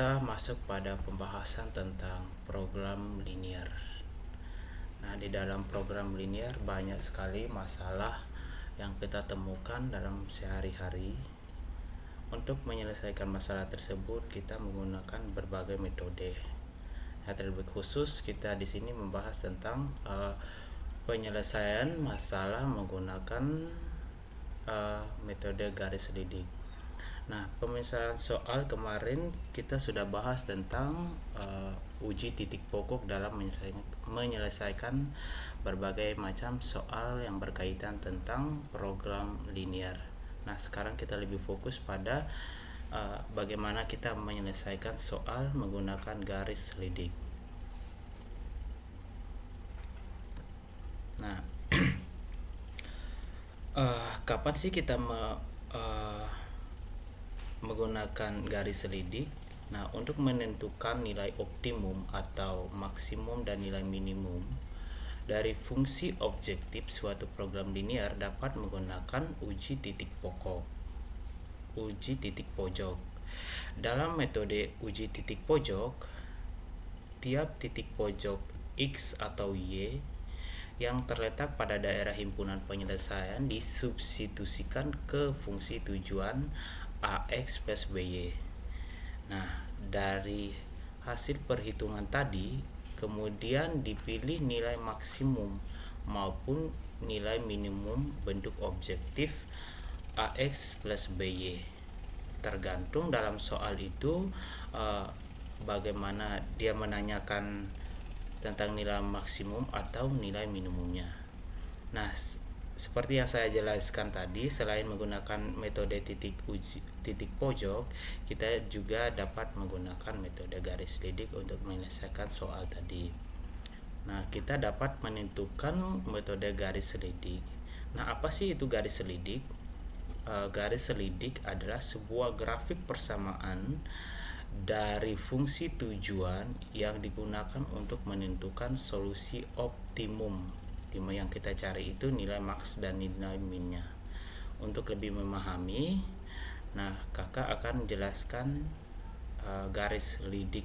kita masuk pada pembahasan tentang program linear. Nah, di dalam program linear banyak sekali masalah yang kita temukan dalam sehari-hari. Untuk menyelesaikan masalah tersebut, kita menggunakan berbagai metode. Nah, terlebih khusus kita di sini membahas tentang penyelesaian masalah menggunakan metode garis lidik. Nah, pemisahan soal kemarin kita sudah bahas tentang uji titik pokok dalam menyelesaikan berbagai macam soal yang berkaitan tentang program linear. Nah, sekarang kita lebih fokus pada bagaimana kita menyelesaikan soal menggunakan garis lidik. Nah, kapan sih kita menggunakan garis lidik? Nah, untuk menentukan nilai optimum atau maksimum dan nilai minimum dari fungsi objektif suatu program linear dapat menggunakan uji titik pokok, uji titik pojok. Dalam metode uji titik pojok, tiap titik pojok X atau Y yang terletak pada daerah himpunan penyelesaian disubstitusikan ke fungsi tujuan AX plus BY. Nah, dari hasil perhitungan tadi kemudian dipilih nilai maksimum maupun nilai minimum bentuk objektif AX plus BY. Tergantung dalam soal itu bagaimana dia menanyakan tentang nilai maksimum atau nilai minimumnya. Nah, seperti yang saya jelaskan tadi, selain menggunakan metode titik pojok, kita juga dapat menggunakan metode garis lidik untuk menyelesaikan soal tadi. Nah, kita dapat menentukan metode garis lidik. Nah, apa sih itu garis lidik? Garis lidik adalah sebuah grafik persamaan dari fungsi tujuan yang digunakan untuk menentukan solusi optimum. Yang kita cari itu nilai max dan nilai minnya. Untuk lebih memahami, nah kakak akan menjelaskan garis lidik.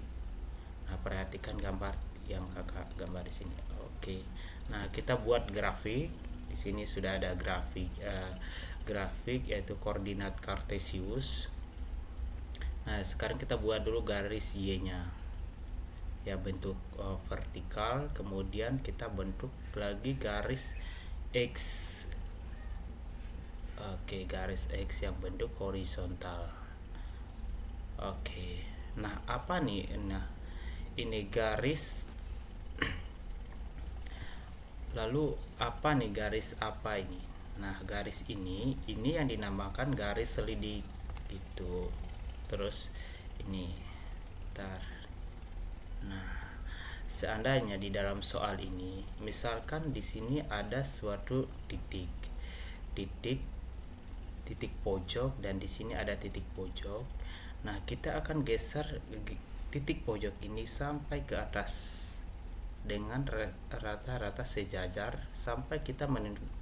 Nah, perhatikan gambar yang kakak gambar di sini. Oke. Nah, kita buat grafik. Di sini sudah ada grafik yaitu koordinat kartesius. Nah, sekarang kita buat dulu garis Y-nya. Ya, bentuk vertikal, kemudian kita bentuk lagi garis X. Oke, garis X yang bentuk horizontal. Oke. Nah, apa nih? Nah, ini garis. Lalu apa nih garis apa ini? Nah, garis ini yang dinamakan garis lidik itu. Terus ini Nah, seandainya di dalam soal ini, misalkan di sini ada suatu titik pojok dan di sini ada titik pojok. Nah, kita akan geser titik pojok ini sampai ke atas dengan rata-rata sejajar sampai kita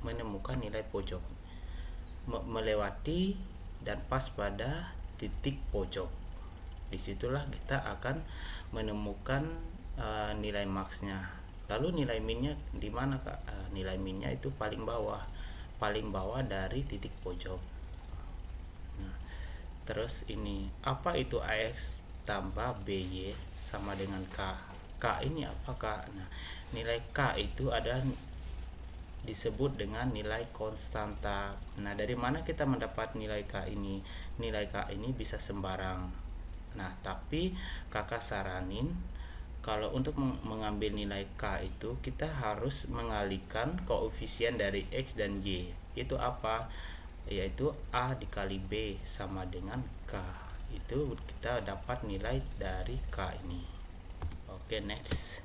menemukan nilai pojok, melewati dan pas pada titik pojok. Disitulah kita akan menemukan nilai maxnya. Lalu nilai minnya di mana, Kak? Nilai minnya itu paling bawah dari titik pojok. Nah, terus ini apa itu AX tambah BY sama dengan K? K ini apa, Kak? Nah, nilai K itu ada disebut dengan nilai konstanta. Nah, dari mana kita mendapat nilai K ini? Nilai K ini bisa sembarang. Nah, tapi kakak saranin kalau untuk mengambil nilai K itu kita harus mengalihkan koefisien dari X dan Y. Itu apa? Yaitu A dikali B sama dengan K. Itu kita dapat nilai dari K ini. Oke, next.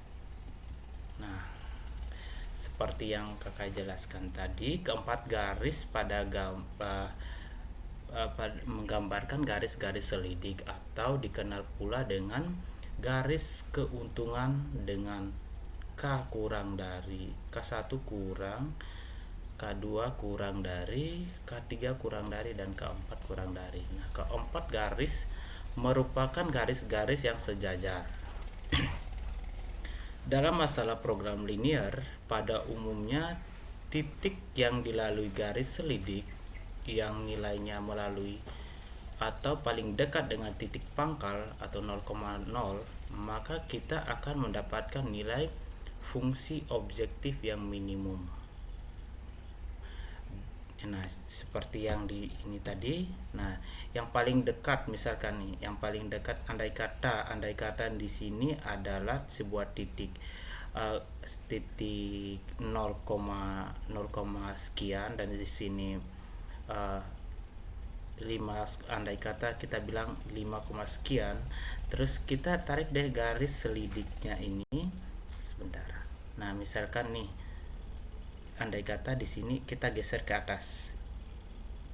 Nah, seperti yang kakak jelaskan tadi, keempat garis pada menggambarkan garis-garis selidik atau dikenal pula dengan garis keuntungan dengan K kurang dari K1 kurang K2 kurang dari K3 kurang dari dan K4 kurang dari. Nah, keempat garis merupakan garis-garis yang sejajar. Dalam masalah program linear, pada umumnya titik yang dilalui garis selidik yang nilainya melalui atau paling dekat dengan titik pangkal atau 0,0, maka kita akan mendapatkan nilai fungsi objektif yang minimum. Nah, seperti yang di ini tadi. Nah, yang paling dekat misalkan nih, yang paling dekat andai kata di sini adalah sebuah titik titik 0, sekian, dan di sini 5, andai kata kita bilang 5, sekian. Terus kita tarik deh garis selidiknya ini sebentar. Nah, misalkan nih, andai kata di sini kita geser ke atas,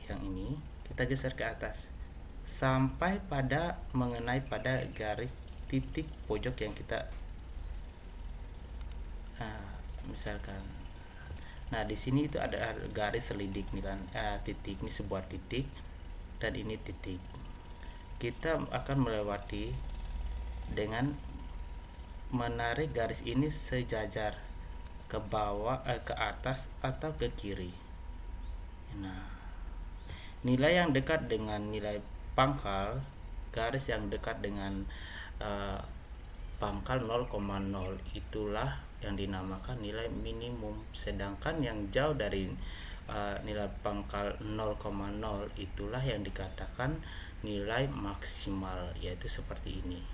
yang ini kita geser ke atas sampai pada mengenai pada garis titik pojok yang kita misalkan. Nah, di sini itu ada garis selidik nih kan, titik ini sebuah titik dan ini titik. Kita akan melewati dengan menarik garis ini sejajar ke bawah, ke atas atau ke kiri. Nah, nilai yang dekat dengan nilai pangkal, garis yang dekat dengan pangkal 0,0 itulah yang dinamakan nilai minimum, sedangkan yang jauh dari nilai pangkal 0,0 itulah yang dikatakan nilai maksimal, yaitu seperti ini.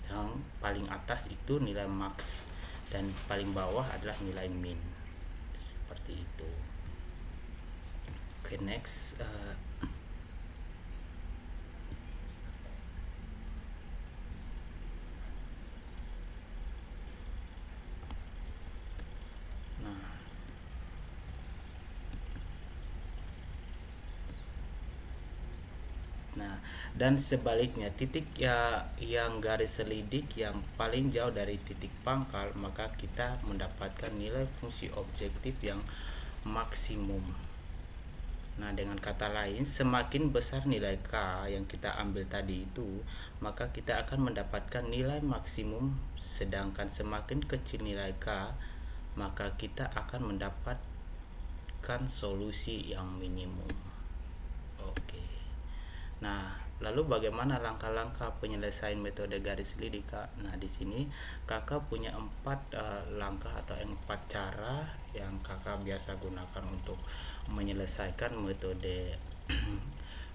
Yang paling atas itu nilai max dan paling bawah adalah nilai min, seperti itu. Oke, next. Nah, dan sebaliknya, titik yang garis selidik yang paling jauh dari titik pangkal, maka kita mendapatkan nilai fungsi objektif yang maksimum. Nah, dengan kata lain, semakin besar nilai K yang kita ambil tadi itu, maka kita akan mendapatkan nilai maksimum, sedangkan semakin kecil nilai K, maka kita akan mendapatkan solusi yang minimum. Oke. Nah, lalu bagaimana langkah-langkah penyelesaian metode garis selidik, Kak? Nah, di sini Kakak punya 4 langkah atau 4 cara yang Kakak biasa gunakan untuk menyelesaikan metode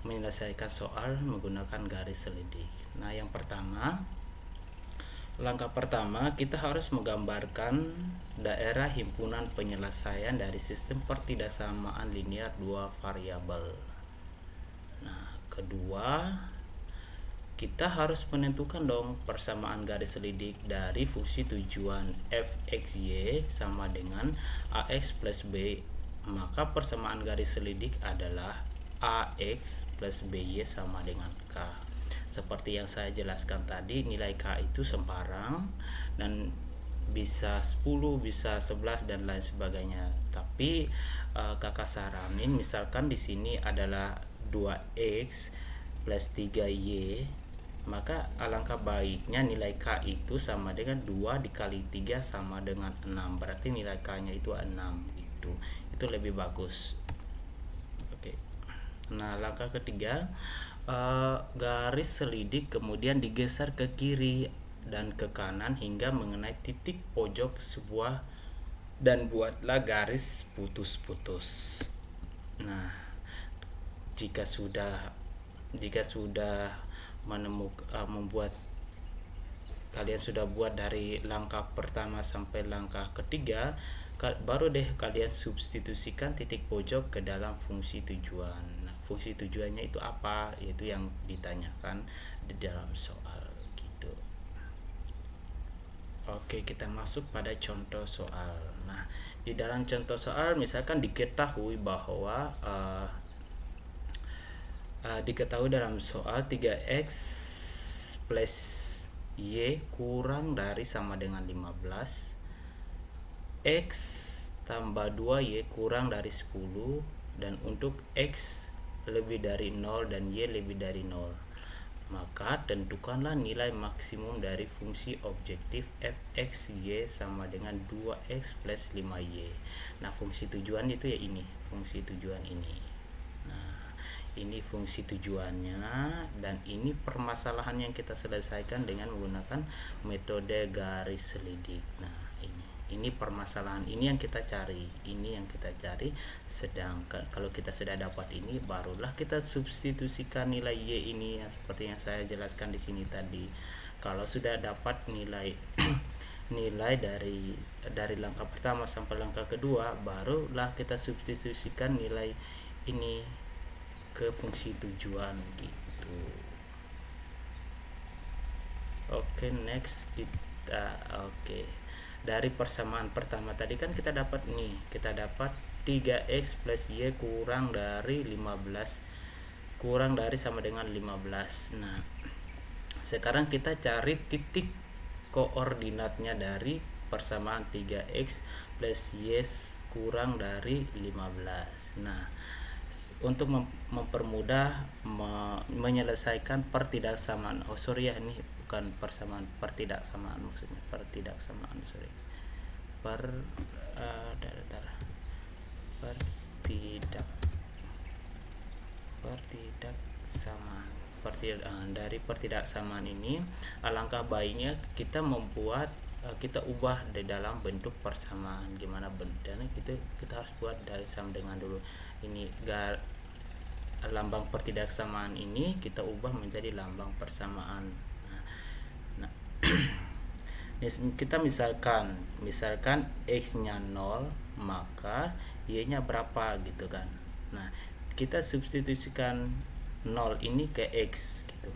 menyelesaikan soal menggunakan garis selidik. Nah, yang pertama, langkah pertama, kita harus menggambarkan daerah himpunan penyelesaian dari sistem pertidaksamaan linear 2 variabel. Nah, kedua, kita harus menentukan dong persamaan garis selidik dari fungsi tujuan f(x,y) sama dengan ax plus b. Maka persamaan garis selidik adalah ax plus by sama dengan k. Seperti yang saya jelaskan tadi, nilai k itu sembarang dan bisa 10, bisa 11 dan lain sebagainya. Tapi kakak saranin misalkan di sini adalah 2x plus 3y, maka alangkah baiknya nilai K itu sama dengan 2 dikali 3 sama dengan 6. Berarti nilai K nya itu 6 gitu. Itu lebih bagus. Oke. Nah, langkah ketiga, garis selidik kemudian digeser ke kiri dan ke kanan hingga mengenai titik pojok sebuah, dan buatlah garis putus-putus. Nah, jika sudah membuat, kalian sudah buat dari langkah pertama sampai langkah ketiga, baru deh kalian substitusikan titik pojok ke dalam fungsi tujuan. Nah, fungsi tujuannya itu apa? Yaitu yang ditanyakan di dalam soal gitu. Oke, kita masuk pada contoh soal. Nah, di dalam contoh soal misalkan diketahui bahwa diketahui dalam soal 3x plus y kurang dari sama dengan 15, x tambah 2y kurang dari 10, dan untuk x lebih dari 0 dan y lebih dari 0, maka tentukanlah nilai maksimum dari fungsi objektif fx y sama dengan 2x plus 5y. Nah, fungsi tujuan itu ya ini, fungsi tujuan ini. Nah, ini fungsi tujuannya, dan ini permasalahan yang kita selesaikan dengan menggunakan metode garis selidik. Nah, ini permasalahan, ini yang kita cari, sedangkan kalau kita sudah dapat ini, barulah kita substitusikan nilai y ini yang seperti yang saya jelaskan di sini tadi. Kalau sudah dapat nilai nilai dari langkah pertama sampai langkah kedua, barulah kita substitusikan nilai ini ke fungsi tujuan gitu. Oke, next kita dari persamaan pertama tadi kan kita dapat 3x plus y kurang dari sama dengan 15. Nah, sekarang kita cari titik koordinatnya dari persamaan 3x plus y kurang dari 15. Nah, untuk mempermudah menyelesaikan pertidaksamaan, ini bukan persamaan, pertidaksamaan maksudnya, pertidaksamaan dari pertidaksamaan ini, alangkah baiknya kita ubah di dalam bentuk persamaan. Gimana bentuknya? Kita harus buat dari sama dengan dulu. Ini lambang pertidaksamaan ini kita ubah menjadi lambang persamaan. Nah, kita misalkan x-nya 0, maka y-nya berapa gitu kan. Nah, kita substitusikan 0 ini ke x gitu,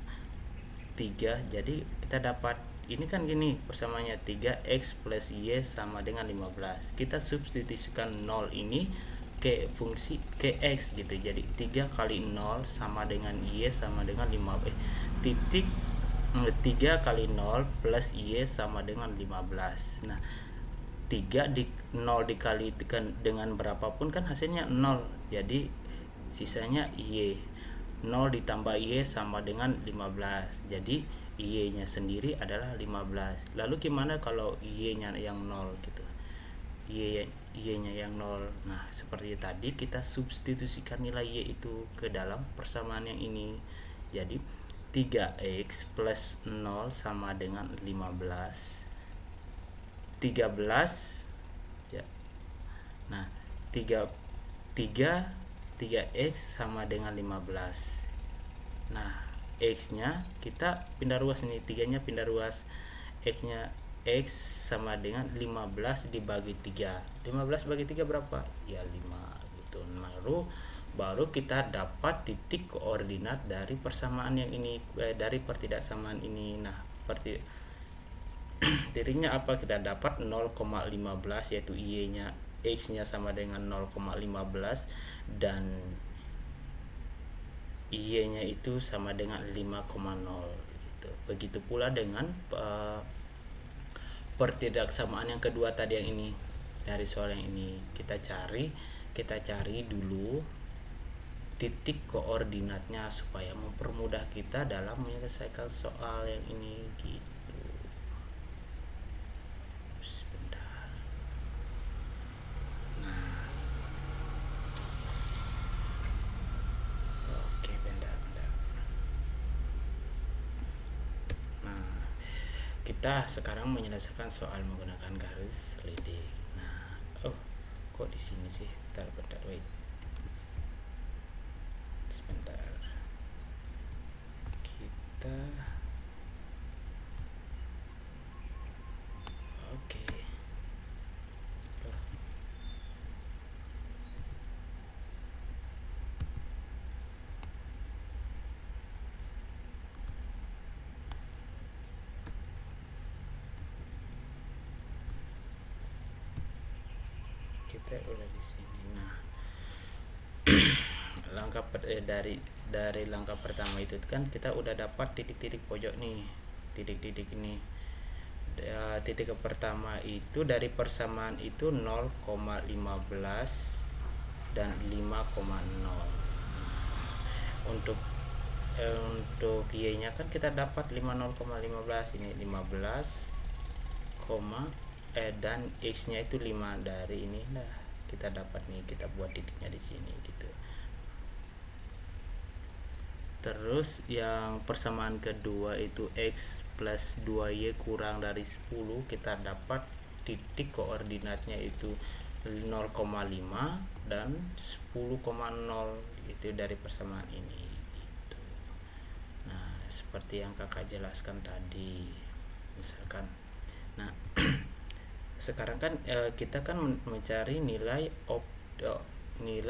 3. Jadi kita dapat ini kan gini persamaannya, 3x plus y sama dengan 15. Kita substitusikan 0 ini ke fungsi ke x gitu. Jadi 3 kali 0 sama dengan y sama dengan 15. 3 kali 0 plus y sama dengan 15. Nah, 0 dikalikan dengan berapapun kan hasilnya 0. Jadi sisanya y. 0 ditambah y sama dengan 15. Jadi y-nya sendiri adalah 15. Lalu gimana kalau y-nya yang 0 gitu? Y-nya yang 0. Nah, seperti tadi kita substitusikan nilai y itu ke dalam persamaan yang ini. Jadi 3x plus 0 sama dengan 15. 13 ya. Nah, 3x sama dengan 15. Nah, x-nya kita pindah ruas nih, 3-nya pindah ruas. X-nya x sama dengan 15 dibagi 3. 15 bagi 3 berapa? Ya 5 gitu. Baru kita dapat titik koordinat dari persamaan yang ini, dari pertidaksamaan ini. Nah, titiknya apa? Kita dapat 0,15, yaitu y-nya, x-nya sama dengan 0,15 dan y-nya itu sama dengan 5,0 gitu. Begitu pula dengan pertidaksamaan yang kedua tadi yang ini. Dari soal yang ini kita cari dulu titik koordinatnya supaya mempermudah kita dalam menyelesaikan soal yang ini gitu. Sebentar. Nah, oke, bentar. Nah, kita sekarang menyelesaikan soal menggunakan garis selidik. Nah, kok di sini sih? Bentar, wait. Sebentar. Oke. Kita udah di sini. Nah, dari langkah pertama itu kan kita udah dapat titik-titik pojok nih, titik-titik ini. Titik pertama itu dari persamaan itu 0,15 dan 5,0. Untuk untuk y nya kan kita dapat 50,15, ini 15, dan x nya itu 5. Dari ini nah kita dapat nih, kita buat titiknya di sini gitu. Terus yang persamaan kedua itu x plus 2y kurang dari 10, kita dapat titik koordinatnya itu 0,5 dan 10,0 itu dari persamaan ini gitu. Nah seperti yang kakak jelaskan tadi misalkan. Nah sekarang kan kita kan mencari nilai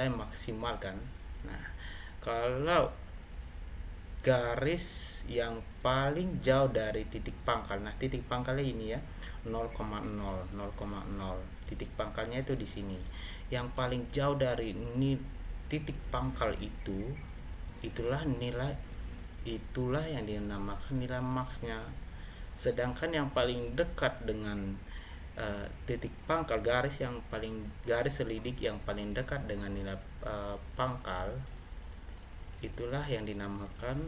maksimal kan. Nah kalau garis yang paling jauh dari titik pangkal, nah titik pangkalnya ini ya 0,0, titik pangkalnya itu di sini. Yang paling jauh dari ini titik pangkal itu, itulah yang dinamakan nilai maksnya. Sedangkan yang paling dekat dengan titik pangkal, garis selidik yang paling dekat dengan nilai pangkal, itulah yang dinamakan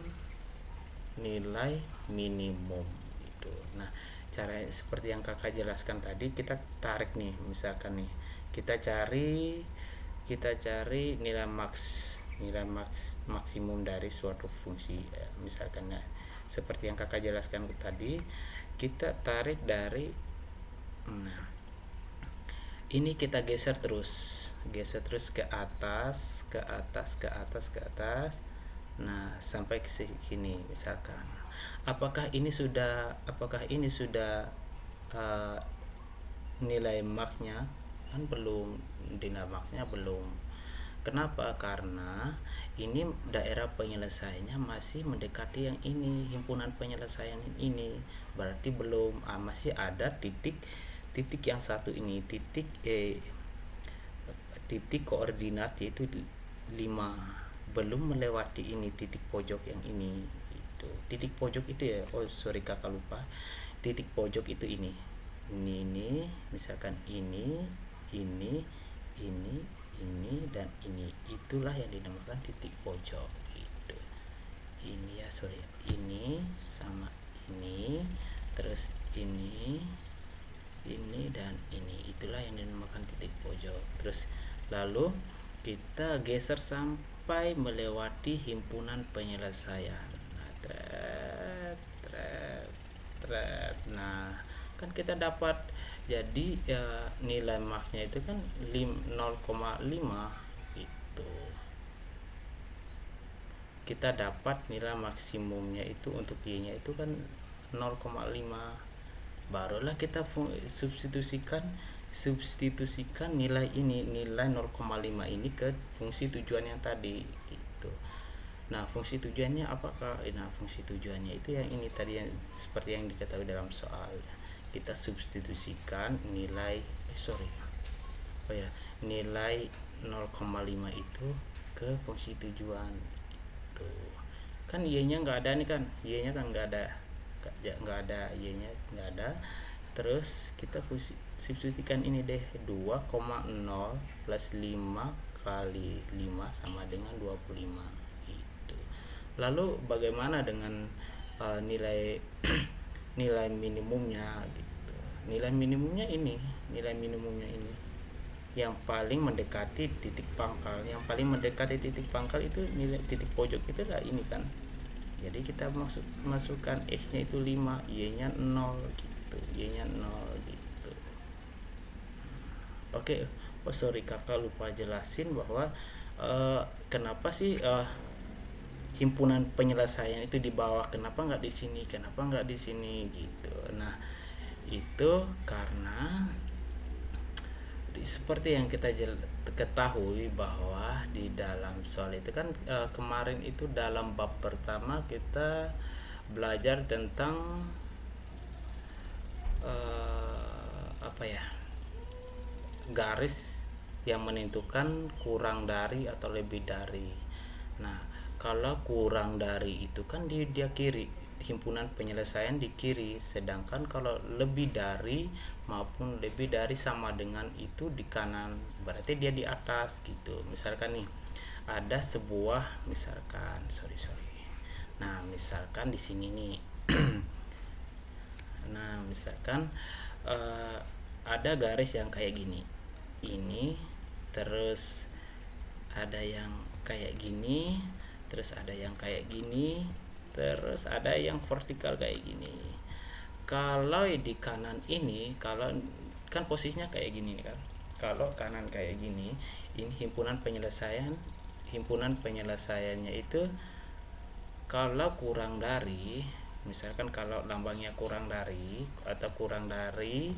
nilai minimum itu. Nah cara seperti yang kakak jelaskan tadi, kita tarik nih, misalkan nih kita cari nilai maksimum dari suatu fungsi misalkan ya, seperti yang kakak jelaskan tadi, kita tarik dari ini kita geser terus ke atas. Nah sampai ke sini misalkan. Apakah ini sudah nilai maksnya? Kan belum, nilai maksnya belum. Kenapa? Karena ini daerah penyelesaiannya masih mendekati yang ini, himpunan penyelesaian ini, berarti belum, masih ada titik yang satu ini, titik koordinat yaitu 5, belum melewati ini titik pojok yang ini itu. Titik pojok itu ya, kakak lupa, titik pojok itu ini misalkan ini dan ini, itulah yang dinamakan titik pojok gitu. Ini ya, ini sama ini, terus ini dan ini, itulah yang dinamakan titik pojok. Terus lalu kita geser sampai melewati himpunan penyelesaian. Nah kan kita dapat jadi nilai maksnya itu kan 0,5 itu. Kita dapat nilai maksimumnya itu untuk y nya itu kan 0,5. Barulah kita substitusikan nilai 0,5 ini ke fungsi tujuan yang tadi gitu. Nah fungsi tujuannya apakah? Nah fungsi tujuannya itu yang ini tadi, yang seperti yang diketahui dalam soal. Kita substitusikan nilai nilai 0,5 itu ke fungsi tujuan itu. Kan y nya nggak ada nih kan, y nya kan nggak ada, y nya nggak ada. Terus kita substitusikan ini deh, 2,0 plus 5 kali 5 sama dengan 25 gitu. Lalu bagaimana dengan nilai nilai minimumnya gitu. Nilai minimumnya ini yang paling mendekati titik pangkal. Yang paling mendekati titik pangkal itu nilai titik pojok itu lah ini kan. Jadi kita masukkan x nya itu 5, y nya 0 gitu, y nya 0 gitu. Oke. Kakak lupa jelasin bahwa kenapa sih himpunan penyelesaian itu di bawah, kenapa nggak di sini gitu. Nah itu karena seperti yang kita ketahui bahwa di dalam soal itu kan kemarin itu dalam bab pertama kita belajar tentang garis yang menentukan kurang dari atau lebih dari. Nah kalau kurang dari itu kan dia kiri, himpunan penyelesaian di kiri, sedangkan kalau lebih dari maupun lebih dari sama dengan itu di kanan, berarti dia di atas gitu. Misalkan nih ada sebuah Nah, misalkan di sini nih. Nah, misalkan ada garis yang kayak gini. Ini terus ada yang kayak gini, terus ada yang kayak gini, terus ada yang vertikal kayak gini. Kalau di kanan ini, kalau kan posisinya kayak gini nih kan. Kalau kanan kayak gini, ini himpunan penyelesaiannya itu kalau kurang dari, misalkan kalau lambangnya kurang dari atau kurang dari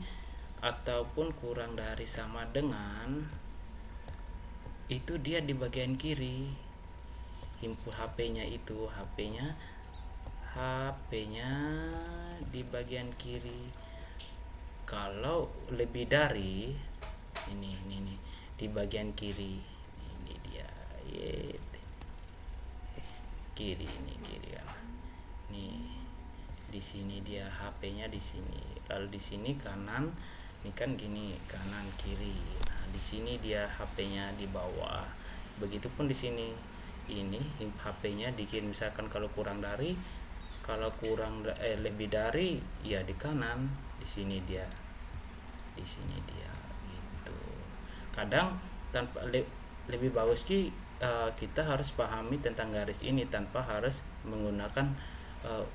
ataupun kurang dari sama dengan, itu dia di bagian kiri. HP-nya itu HP-nya di bagian kiri. Kalau lebih dari ini di bagian kiri. Ini dia. Kiri ini kiri kan. Nih di sini dia HP-nya di sini. Lalu di sini kanan. Ini kan gini, kanan kiri. Nah, di sini dia HP-nya di bawah. Begitupun di sini. Ini HP-nya di kiri, misalkan kalau kurang dari, lebih dari ya di kanan. Di sini dia gitu. Kadang tanpa lebih bagus sih kita harus pahami tentang garis ini tanpa harus menggunakan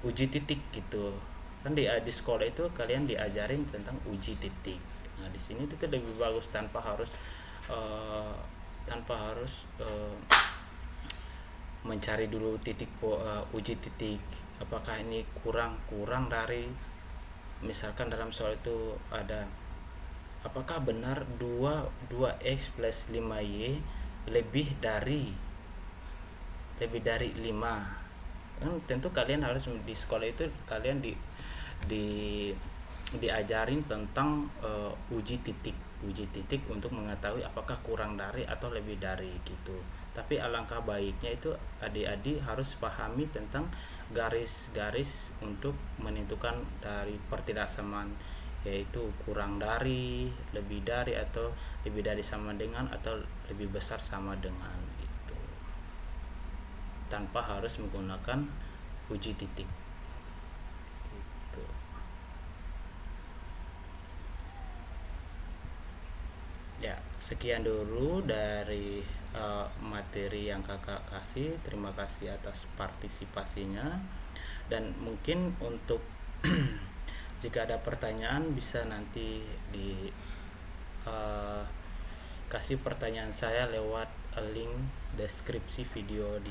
uji titik gitu kan. Di sekolah itu kalian diajarin tentang uji titik. Nah, di sini itu lebih bagus tanpa harus mencari dulu uji titik, apakah ini kurang dari, misalkan dalam soal itu ada apakah benar 2x plus 5y lebih dari 5. Kan tentu kalian harus di sekolah itu kalian diajarin tentang uji titik untuk mengetahui apakah kurang dari atau lebih dari gitu. Tapi alangkah baiknya itu adik-adik harus pahami tentang garis-garis untuk menentukan dari pertidaksamaan, yaitu kurang dari, lebih dari, atau lebih dari sama dengan, atau lebih besar sama dengan gitu, tanpa harus menggunakan uji titik gitu. Ya, sekian dulu dari materi yang kakak kasih. Terima kasih atas partisipasinya, dan mungkin untuk jika ada pertanyaan bisa nanti di kasih pertanyaan saya lewat link deskripsi video di